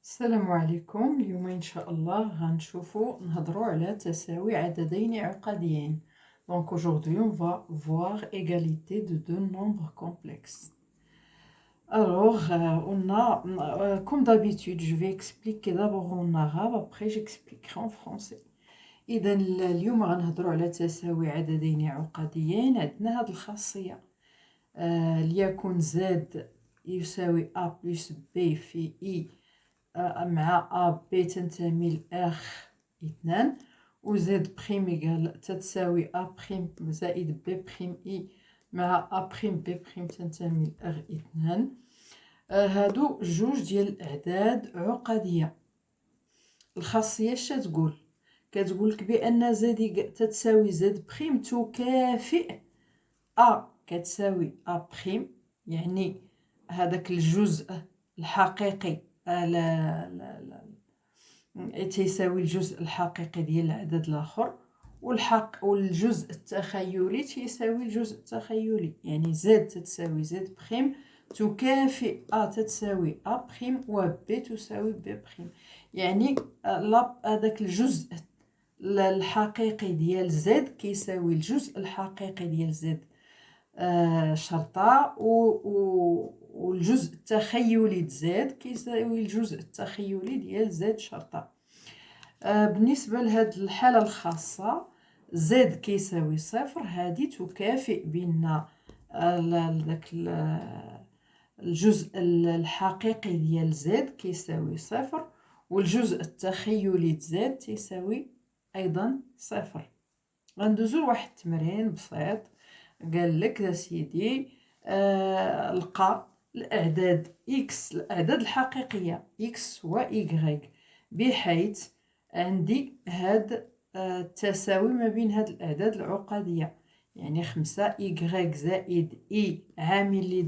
السلام عليكم. اليوم ان شاء الله غنشوفوا نهضروا على تساوي عددين عقديين. Donc aujourd'hui on va voir égalité de deux nombres complexes. Alors on a comme d'habitude je vais expliquer d'abord en arabe, après j'expliquerai en français. اذا اليوم غنهضروا على تساوي عددين عقديين. عندنا هذه الخاصيه ليكن زد يساوي a plus b في i مع أ بي تنتمي لأخ اثنان، و زد بريم إيكال تتساوي أ بريم زائد بي بريم إي مع أ بريم بي بريم تنتمي لأخ اثنان. هادو جوج ديال الأعداد عقدية. الخاصية اش تقول؟ كتقولك بأن زد تتساوي زد بريم تكافئ أ كتساوي أ بريم، يعني هذاك الجزء الحقيقي تيساوي الجزء الحقيقي ديال العدد الاخر، والجزء التخيلي تيساوي الجزء التخيلي، يعني زد تتساوي زد بريم تكافئ ا تتساوي ا بريم و بي تساوي بي بريم، يعني هذاك الجزء الحقيقي ديال زد كيساوي الجزء الحقيقي ديال زد شرطة، والجزء التخيلي زد كيساوي الجزء التخيلي ديال زد شرطة. بالنسبة لهاد الحالة الخاصة زد كيساوي صفر، هذه تكافئ بين داك الجزء الحقيقي ديال زد كيساوي صفر، والجزء التخيلي زد تيساوي أيضا صفر. غندوزو لواحد التمرين بسيط. قال لك يا سيدي لقى الأعداد إكس، الأعداد الحقيقية إكس و إيكغيك، بحيث عندي هاد التساوي ما بين هاد الأعداد العقدية، يعني 5 إيكغيك زائد إي عامل لي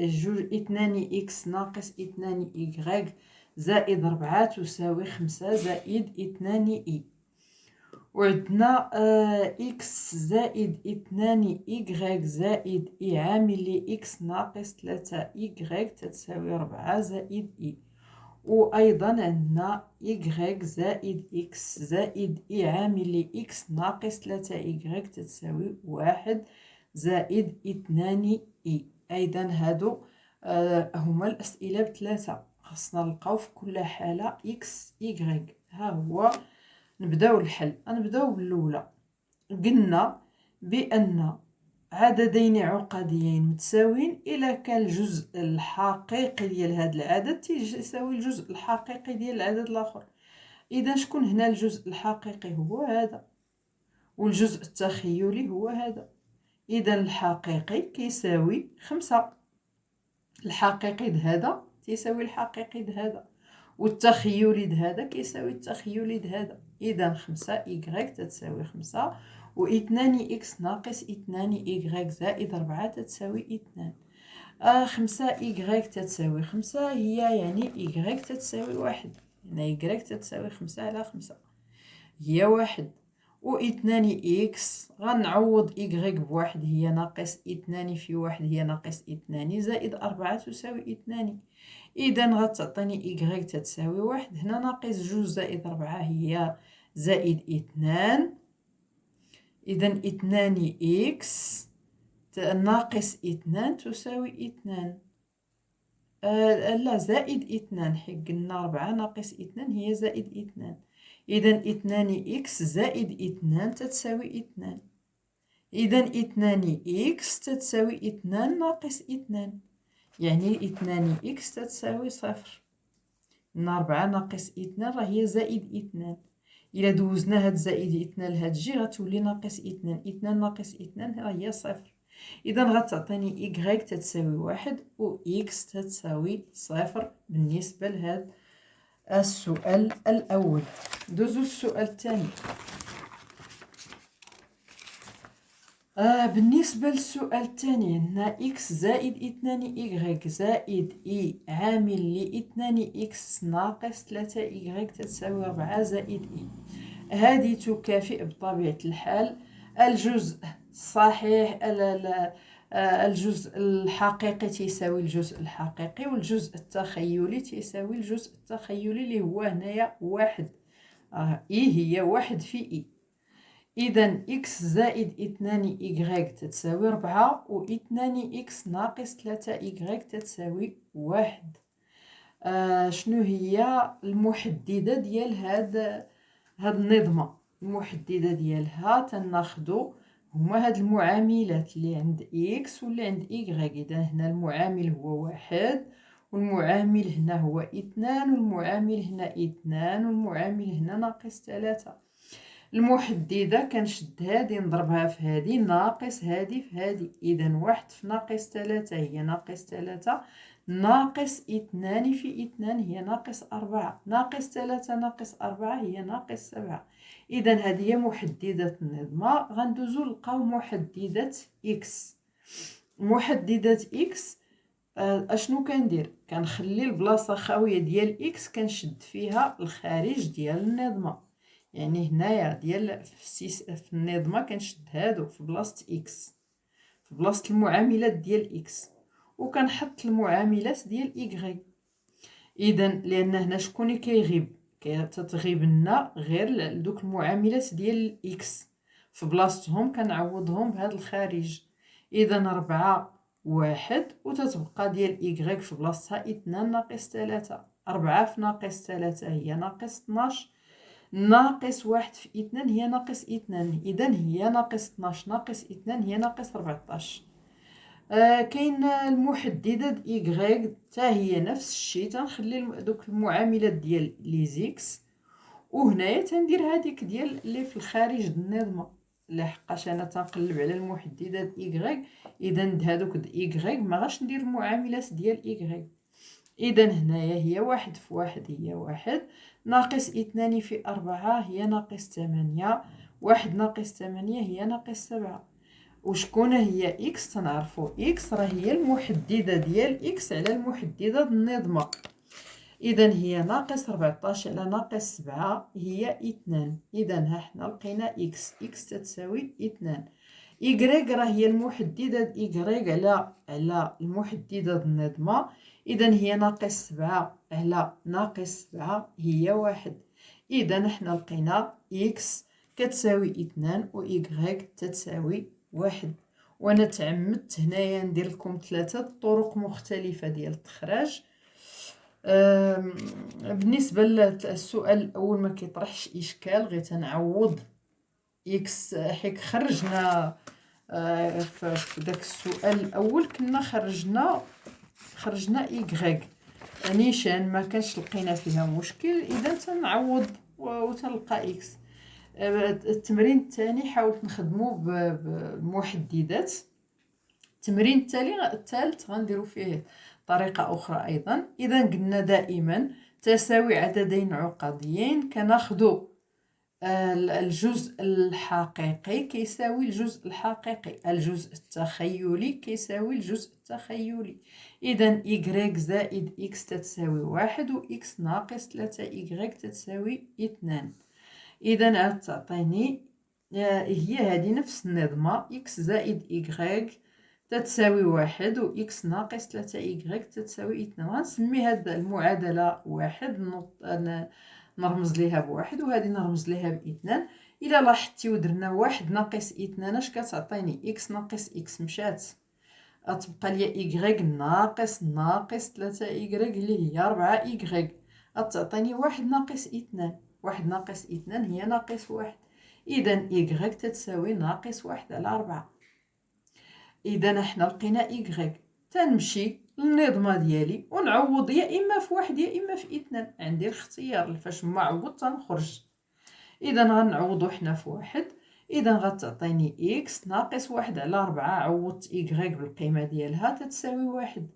جوج اثنان إكس ناقص اثنان إيكغيك زائد 4 تساوي 5 زائد اثنان إي. وعندنا إكس زائد اثنان إيكغيك زائد إي عامل لي إكس ناقص 3 إيكغيك تتساوي 4 زائد إي. وأيضا عندنا إيكغيك زائد إكس زائد إي عامل لي إكس ناقص 3 إيكغيك تتساوي 1 زائد اثنان إي. أيضا هادو هما الأسئلة بثلاثة، خاصنا نلقاو في كل حالة إكس إيكغيك. ها هو نبداو الحل. نبداو بالاولى. قلنا بان عددين عقديين متساويين الا كان الجزء الحقيقي ديال هذا العدد تيساوي الجزء الحقيقي ديال العدد الاخر. اذا شكون هنا الجزء الحقيقي؟ هو هذا، والجزء التخيلي هو هذا. اذا الحقيقي كيساوي 5، الحقيقي هذا تيساوي الحقيقي هذا، والتخيلي هذا كيساوي التخيلي هذا. إذا 5 إيكغيك تتساوي 5، و 2 إكس ناقص 2 إيكغيك زائد 4 تتساوي 2. 5 إيكغيك تتساوي 5 هي يعني إيكغيك تتساوي 1، يعني إيكغيك تتساوي 5 على 5 هي 1. و 2 إكس غنعوض إيكغيك بواحد، هي ناقص 2 في 1 هي ناقص 2 زائد 4 تساوي 2. إذا غتعطيني إيكغيك تتساوي 1، هنا ناقص 2 زائد 4 هي زائد 2. إذا 2 إكس ناقص 2 تساوي 2. لا زائد 2، حيت قلنا 4 ناقص 2 هي زائد 2. إذا 2 إكس زائد 2 تتساوي 2. إذا 2 إكس تتساوي 2 ناقص 2، يعني 2 إكس تتساوي 0. من 4 ناقص 2 راه هي زائد 2. إلا دوزنا هاد زائد 2 لهاد الجي غتولي ناقص 2. 2 ناقص 2 راه هي 0. إذا غتعطيني إيكغيك تتساوي 1 و إكس تتساوي 0 بالنسبة لهاد السؤال الأول. دوزو السؤال الثاني. بالنسبة للسؤال الثاني عندنا إكس زائد 2 إيكغيك زائد إي عامل ل 2 إكس ناقص 3 إيكغيك تتساوي 4 زائد إي. هذه تكافئ بطبيعة الحال الجزء الصحيح الجزء الحقيقي تيساوي الجزء الحقيقي، والجزء التخيلي تيساوي الجزء التخيلي اللي هو هنايا واحد. إي هي واحد في إي. إذا إكس زائد 2 إيكغيك تتساوي 4، و 2 إكس ناقص 3 إيكغيك تتساوي 1. شنو هي المحددة ديال هاد النظمة؟ المحددة ديالها تناخدو هما هاد المعاملات اللي عند إكس واللي عند إيكغيك. إذا هنا المعامل هو 1، والمعامل هنا هو 2، والمعامل هنا 2، والمعامل هنا ناقص 3. المحددة كنشد هادي نضربها في هادي ناقص هادي في هادي. إذا 1 في ناقص 3 هي ناقص 3، ناقص 2 في 2 هي ناقص 4، ناقص 3 ناقص 4 هي ناقص 7. إذا هذه هي محددة النظمة. غندوزو نلقاو محددة إكس. محددة إكس اشنو كندير؟ كنخلي البلاصة خاوية ديال إكس كنشد فيها الخارج ديال النظمة. يعني هنايا ديال في النظمة كنشد هادو في بلاصة إكس، في بلاصة المعاملات ديال إكس، وكنحط المعاملات ديال إيكغيك. إذا لأن هنا شكون اللي كيغيب؟ تتغيب لنا غير دوك المعاملات ديال إكس، في بلاصتهم كنعوضهم بهذا الخارج. إذا 4 1، وتتبقى ديال إيكغيك في بلاصتها 2 ناقص 3. 4 في ناقص 3 هي ناقص 12، ناقص 1 في 2 هي ناقص 2. إذا هي ناقص 12 ناقص 2 هي ناقص 14. كاين المحددة إيكغيك حتى هي نفس الشيء. تنخلي دوك المعاملات ديال لي زيكس، وهنايا تندير هذيك ديال اللي في الخارج النظمة، لحقاش انا تنقلب على المحددة إيكغيك. إذا هادوك إيكغيك ما غاش ندير المعاملات ديال إيكغيك. إذا هنايا هي 1 في 1 هي 1، ناقص 2 في 4 هي ناقص 8، 1 ناقص 8 هي ناقص 7. وشكون هي إكس؟ تنعرفو إكس راه هي المحددة ديال إكس على المحددة النظمة. إذا هي ناقص 14 على ناقص 7 هي 2. إذا ها حنا لقينا إكس. إكس تتساوي 2. إيكغيك راه هي المحددة إيكغيك على المحددة النظمة. إذا هي ناقص 7 على ناقص 7 هي 1. إذا حنا لقينا إكس كتساوي 2 و إيكغيك تتساوي 1. وانا تعمدت هنايا ندير لكم 3 طرق مختلفة ديال التخراج. بالنسبة للسؤال الأول ما كيطرحش إشكال، غير تنعوض إكس حيت خرجنا في داك السؤال الأول كنا خرجنا إيكغيك نيشان ما كانش لقينا فيها مشكل. إذا تنعوض وتلقى إكس. التمرين الثاني حاولت نخدمو بمحددات. التمرين الثالث غنديرو فيه طريقة أخرى أيضا. إذا قلنا دائما تساوي عددين عقديين كناخدو الجزء الحقيقي كيساوي الجزء الحقيقي، الجزء التخيلي كيساوي الجزء التخيلي. إذا إيكغيك زائد إكس تتساوي 1، و إكس ناقص 3 إيكغيك تتساوي 2. إذا تعطيني هي هذه نفس النظمة. إكس زائد إيكغيك تتساوي 1، و إكس ناقص 3 إيكغيك تتساوي 2. غنسمي هاد المعادلة 1، نرمز ليها ب1، وهذه نرمز ليها ب2. إلا لاحظتي ودرنا 1 ناقص 2 اش كتعطيني؟ إكس ناقص إكس مشات، غتبقى ليا إيكغيك ناقص 3 إيكغيك اللي هي 4 إيكغيك، غتعطيني 1 ناقص 2. 1 ناقص 2 هي ناقص 1. إذا إيكغيك تتساوي ناقص 1 على 4. إذا حنا لقينا إيكغيك. تنمشي للنظمة ديالي ونعوض يا إما في 1 يا إما في 2. عندي الاختيار فاش ما عوضت تنخرج. إذا غنعوضو حنا في 1. إذا غتعطيني إكس ناقص 1 على 4. عوضت إيكغيك بالقيمة ديالها تتساوي 1.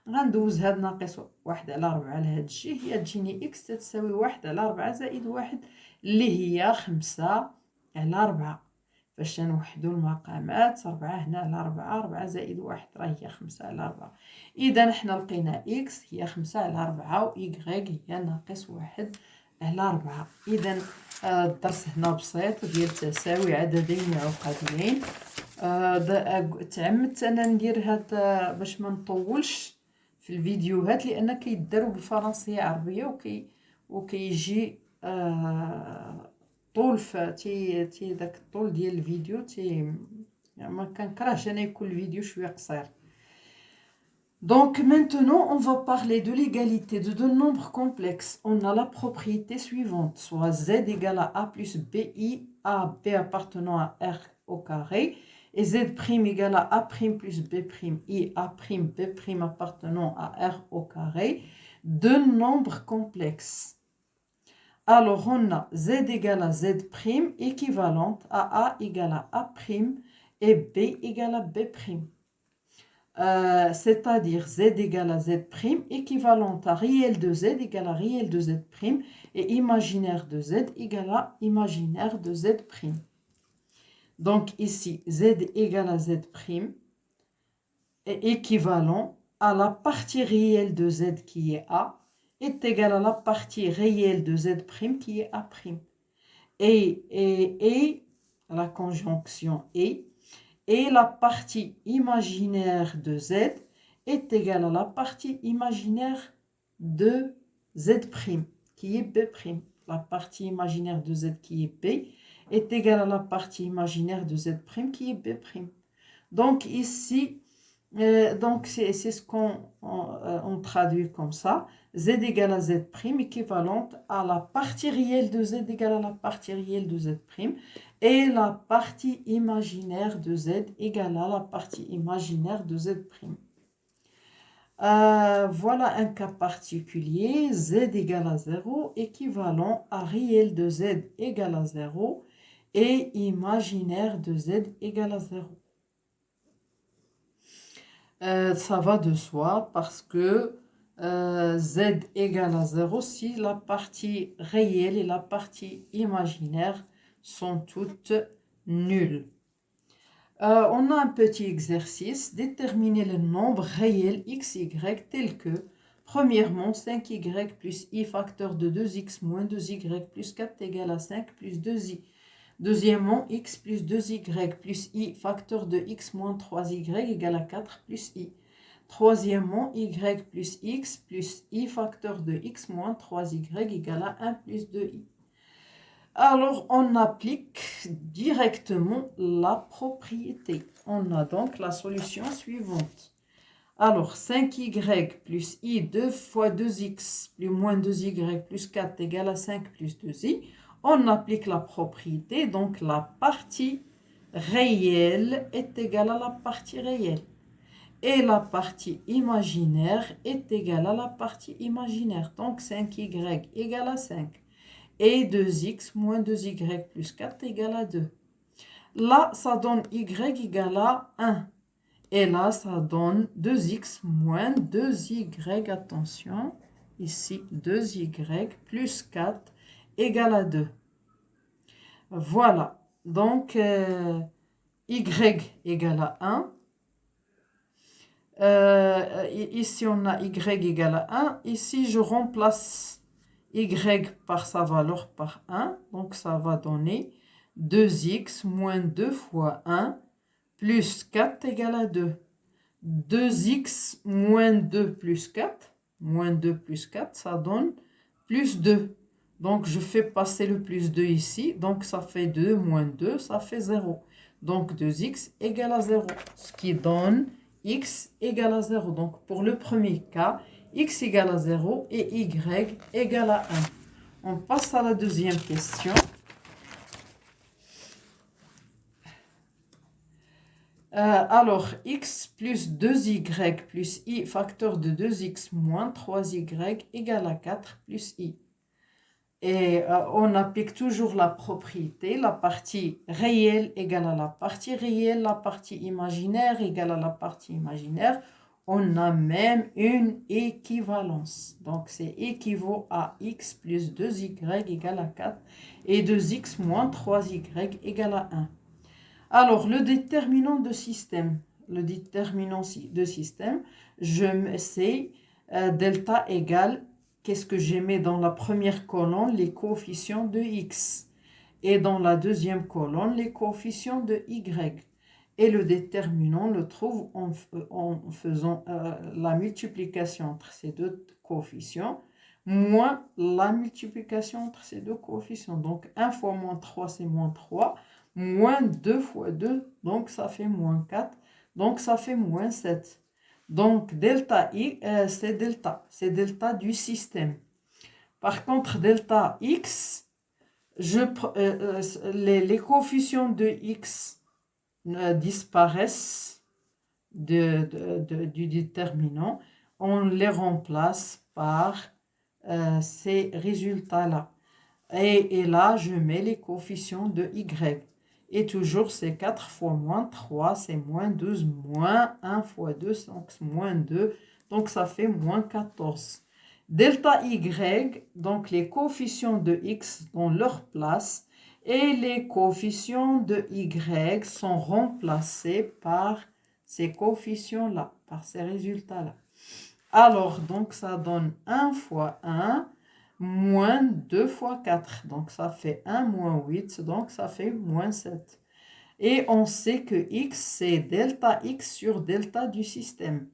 غندوز هاد ناقص 1 على 4 لهاد الشي، هي تجيني إكس تتساوي 1 على 4 زائد 1 اللي هي 5 على 4. فاش نوحدو المقامات 4 هنا على 4 زائد 1 راه هي 5 على 4. إذا حنا لقينا إكس هي 5 على 4 و إيكغيك هي ناقص 1 على 4. إذا الدرس هنا بسيط ديال تساوي عددين عقديين. تعمدت انا ندير هاد باش ما نطولش في الفيديوهات لان كيداروا بالفرنسيه عربيه وكيجي طول تي داك الطول ديال الفيديو يعني ما كنكرهش انا يكون الفيديو شويه قصير. Donc maintenant, on va parler de l'égalité de deux nombres complexes. On a la propriété suivante, soit z égale à a plus bi, a, b appartenant à r au carré, et z' égale à a' plus b', i, a', b' appartenant à r au carré, deux nombres complexes. Alors, on a z égale à z' équivalente à a égale à a' et b égale à b'. C'est-à-dire z égale à z' équivalente à réel de z égale à réel de z' et imaginaire de z égale à imaginaire de z'. Donc ici, z égale à z' est équivalent à la partie réelle de z qui est a est égal à la partie réelle de z' qui est a'. Et la conjonction et la partie imaginaire de z est égale à la partie imaginaire de z' qui est b'. La partie imaginaire de z qui est b est égale à la partie imaginaire de z' qui est b'. Donc ici, c'est ce qu'on traduit comme ça. Z égale à z' équivalente à la partie réelle de z égale à la partie réelle de z' et la partie imaginaire de z égale à la partie imaginaire de z'. Voilà un cas particulier, z égale à 0 équivalent à réel de z égale à 0 et imaginaire de z égale à 0. Ça va de soi parce que z égale à 0 si la partie réelle et la partie imaginaire sont toutes nulles. On a un petit exercice, déterminer le nombre réel x, y tel que, premièrement, 5y plus i facteur de 2x moins 2y plus 4 égale à 5 plus 2i. Deuxièmement, x plus 2y plus i facteur de x moins 3y égale à 4 plus i. Troisièmement, y plus x plus i facteur de x moins 3y égale à 1 plus 2i. Alors, on applique directement la propriété. On a donc la solution suivante. Alors, 5y plus i 2 fois 2x plus moins 2y plus 4 égale à 5 plus 2i. On applique la propriété, donc la partie réelle est égale à la partie réelle. Et la partie imaginaire est égale à la partie imaginaire. Donc 5y égale à 5. Et 2x moins 2y plus 4 égale à 2. Là, ça donne y égale à 1. Et là, ça donne 2x moins 2y, attention, ici 2y plus 4 égale à 2. Voilà, donc y égale à 1. Ici, on a y égale à 1. Ici, je remplace y par sa valeur par 1. Donc, ça va donner 2x moins 2 fois 1 plus 4 égale à 2. 2x moins 2 plus 4, ça donne plus 2. Donc, je fais passer le plus 2 ici. Donc, ça fait 2 moins 2, ça fait 0. Donc, 2x égale à 0, ce qui donne x égale à 0. Donc, pour le premier cas, x égale à 0 et y égale à 1. On passe à la deuxième question. Alors, x plus 2y plus i facteur de 2x moins 3y égale à 4 plus i. Et on applique toujours la propriété, la partie réelle égale à la partie réelle, la partie imaginaire égale à la partie imaginaire. On a même une équivalence. Donc, c'est équivaut à x plus 2y égale à 4 et 2x moins 3y égale à 1. Alors, le déterminant de système. C'est delta égale, qu'est-ce que j'ai mis dans la première colonne? Les coefficients de x. Et dans la deuxième colonne, les coefficients de y. Et le déterminant, on le trouve en faisant la multiplication entre ces deux coefficients, moins la multiplication entre ces deux coefficients. Donc 1 fois moins 3, c'est moins 3, moins 2 fois 2, donc ça fait moins 4, donc ça fait moins 7. Donc delta I, c'est delta du système. Par contre, delta X, les coefficients de X disparaissent du déterminant, on les remplace par ces résultats-là. Et là, je mets les coefficients de Y. Et toujours, c'est 4 fois moins 3, c'est moins 12, moins 1 fois 2, donc moins 2, donc ça fait moins 14. Delta Y, donc les coefficients de X dans leur place, et les coefficients de Y sont remplacés par ces coefficients-là, par ces résultats-là. Alors, donc ça donne 1 fois 1, moins 2 fois 4. Donc ça fait 1 moins 8, donc ça fait moins 7. Et on sait que X, c'est delta X sur delta du système.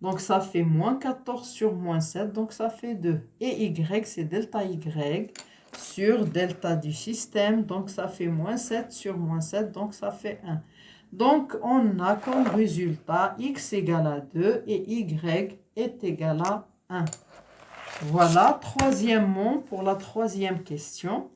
Donc ça fait moins 14 sur moins 7, donc ça fait 2. Et Y, c'est delta Y sur delta du système, donc ça fait moins 7 sur moins 7, donc ça fait 1. Donc on a comme résultat X égale à 2 et Y est égal à 1. Voilà, troisièmement, pour la troisième question,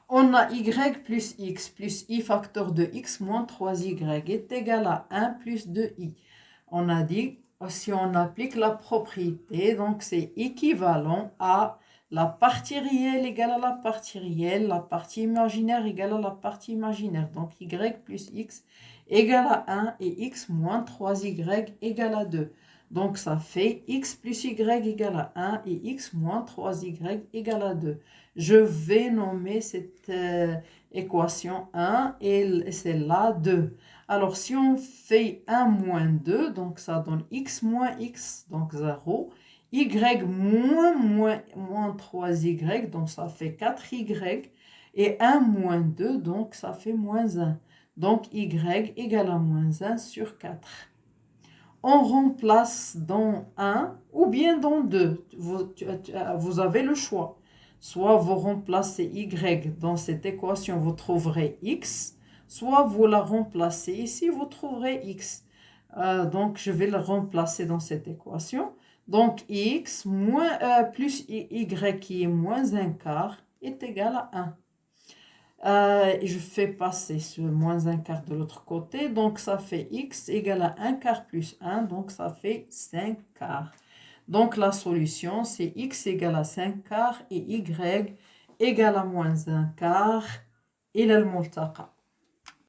on a Y plus X plus I facteur de X moins 3Y est égal à 1 plus 2I. On a dit, si on applique la propriété, donc c'est équivalent à la partie réelle égale à la partie réelle, la partie imaginaire égale à la partie imaginaire. Donc Y plus X égale à 1 et X moins 3Y égale à 2. Donc ça fait X plus Y égale à 1 et X moins 3Y égale à 2. Je vais nommer cette équation 1 et celle-là 2. Alors, si on fait 1 moins 2, donc ça donne X moins X, donc 0. Y moins 3Y, donc ça fait 4Y. Et 1 moins 2, donc ça fait moins 1. Donc Y égale à moins 1 sur 4. On remplace dans 1 ou bien dans 2. Vous avez le choix. Soit vous remplacez Y dans cette équation, vous trouverez X. Soit vous la remplacez ici, vous trouverez X. Donc, je vais le remplacer dans cette équation. Donc, X plus Y qui est moins un quart est égal à 1. Je fais passer ce moins un quart de l'autre côté. Donc, ça fait X égale à 1 quart plus 1. Donc, ça fait 5 quarts. Donc, la solution, c'est X égale à 5 quarts et Y égale à moins 1 quart. إلى الملتقى.